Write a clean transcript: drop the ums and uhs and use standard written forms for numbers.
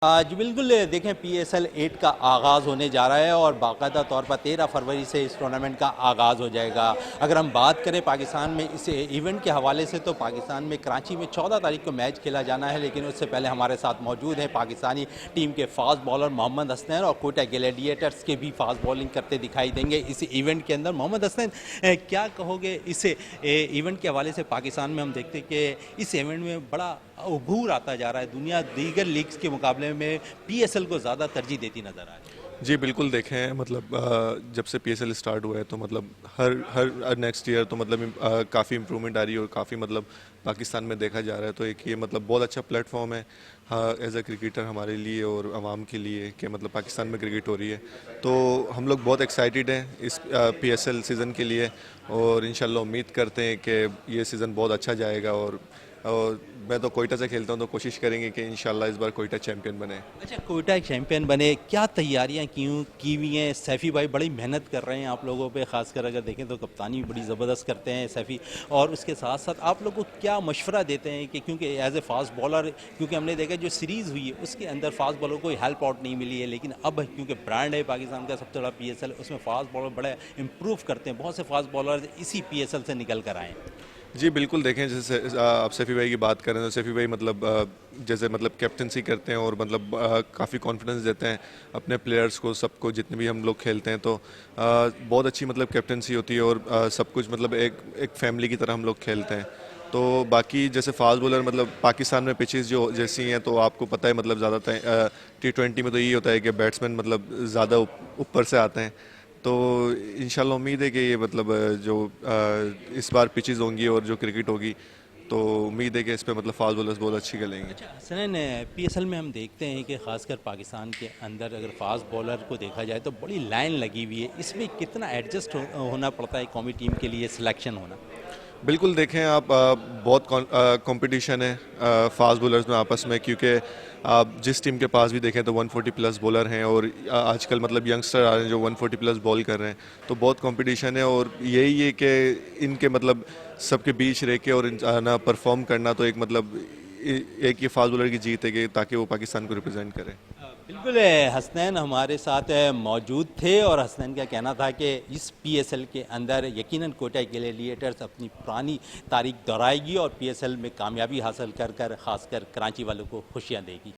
जी बिल्कुल देखें पीएसएल 8 का आगाज़ होने जा रहा है और बाकायदा तौर पर 13 फरवरी से इस टूर्नामेंट का आगाज़ हो जाएगा। अगर हम बात करें पाकिस्तान में इस इवेंट के हवाले से तो पाकिस्तान में कराची में 14 तारीख को मैच खेला जाना है, लेकिन उससे पहले हमारे साथ मौजूद हैं पाकिस्तानी टीम के फास्ट बॉलर मोहम्मद हसनैन और कोटा ग्लैडिएटर्स के भी फास्ट बॉलिंग करते दिखाई देंगे इस इवेंट के अंदर। मोहम्मद हसनैन, क्या कहोगे इस इवेंट के हवाले से? पाकिस्तान में हम देखते हैं कि इस इवेंट में बड़ा उभूर आता जा रहा है, दुनिया दीगर लीग्स के मुकाबले में पीएसएल को ज़्यादा तरजीह देती नज़र आ रही है। जी बिल्कुल देखें मतलब जब से पीएसएल स्टार्ट हुआ है तो मतलब हर हर नेक्स्ट ईयर तो मतलब काफ़ी इम्प्रूवमेंट आ रही है और काफ़ी मतलब पाकिस्तान में देखा जा रहा है। तो एक ये मतलब बहुत अच्छा प्लेटफॉर्म है हाँ एज अ क्रिकेटर हमारे लिए और आवाम के लिए कि मतलब पाकिस्तान में क्रिकेट हो रही है। तो हम लोग बहुत एक्साइटेड हैं इस पीएसएल सीज़न के लिए और इंशाल्लाह उम्मीद करते हैं कि ये सीज़न बहुत अच्छा जाएगा। और मैं तो कोयटा से खेलता हूँ तो कोशिश करेंगे कि इंशाल्लाह इस बार कोयटा चैंपियन बने। अच्छा, कोयटा एक चैंपियन बने, क्या तैयारियां की हुई हैं? सैफ़ी भाई बड़ी मेहनत कर रहे हैं आप लोगों पे, ख़ासकर अगर देखें तो कप्तानी बड़ी ज़बरदस्त करते हैं सैफ़ी। और उसके साथ साथ आप लोगों को क्या मशवरा देते हैं कि क्योंकि एज ए फास्ट बॉलर, क्योंकि हमने देखा जो सीरीज़ हुई है उसके अंदर फास्ट बॉलर को हेल्प आउट नहीं मिली है, लेकिन अब क्योंकि ब्रांड है पाकिस्तान का सबसे बड़ा पीएसएल, उसमें फास्ट बॉलर बड़ा इंप्रूव करते हैं, बहुत से फास्ट बॉलर इसी पीएसएल से निकल कर आए हैं। जी बिल्कुल देखें जैसे आप सैफ़ी भाई की बात करें तो सैफ़ी भाई मतलब जैसे मतलब कैप्टनसी करते हैं और मतलब काफ़ी कॉन्फिडेंस देते हैं अपने प्लेयर्स को, सबको, जितने भी हम लोग खेलते हैं। तो बहुत अच्छी मतलब कैप्टनसी होती है और सब कुछ मतलब एक एक फैमिली की तरह हम लोग खेलते हैं। तो बाकी जैसे फास्ट बॉलर मतलब पाकिस्तान में पिचेस जो जैसी हैं तो आपको पता है मतलब ज़्यादातर T20 में तो यही होता है कि बैट्समैन मतलब ज़्यादा ऊपर से आते हैं। तो इंशाल्लाह उम्मीद है कि ये मतलब जो इस बार पिचेस होंगी और जो क्रिकेट होगी तो उम्मीद है कि इस पे मतलब फास्ट बॉलर्स बहुत अच्छी खेलेंगे। अच्छा हसनैन, पीएसएल में हम देखते हैं कि खासकर पाकिस्तान के अंदर अगर फास्ट बॉलर को देखा जाए तो बड़ी लाइन लगी हुई है, इसमें कितना एडजस्ट होना पड़ता है कौमी टीम के लिए सिलेक्शन होना? बिल्कुल देखें आप बहुत कंपटीशन है फास्ट बॉलर्स में आपस में, क्योंकि आप जिस टीम के पास भी देखें तो 140 प्लस बॉलर हैं और आजकल मतलब यंगस्टर आ रहे हैं जो 140 प्लस बॉल कर रहे हैं। तो बहुत कंपटीशन है और यही है कि इनके मतलब सबके बीच रह के और ना परफॉर्म करना तो एक मतलब एक ये फास्ट बॉलर की जीत है कि ताकि वो पाकिस्तान को रिप्रेजेंट करें। बिल्कुल, हसनैन हमारे साथ मौजूद थे और हसनैन का कहना था कि इस पीएसएल के अंदर यकीनन कोटा ग्लैडिएटर्स अपनी पुरानी तारीख दोहराएगी और पीएसएल में कामयाबी हासिल कर कर खासकर कराची वालों को खुशियां देगी।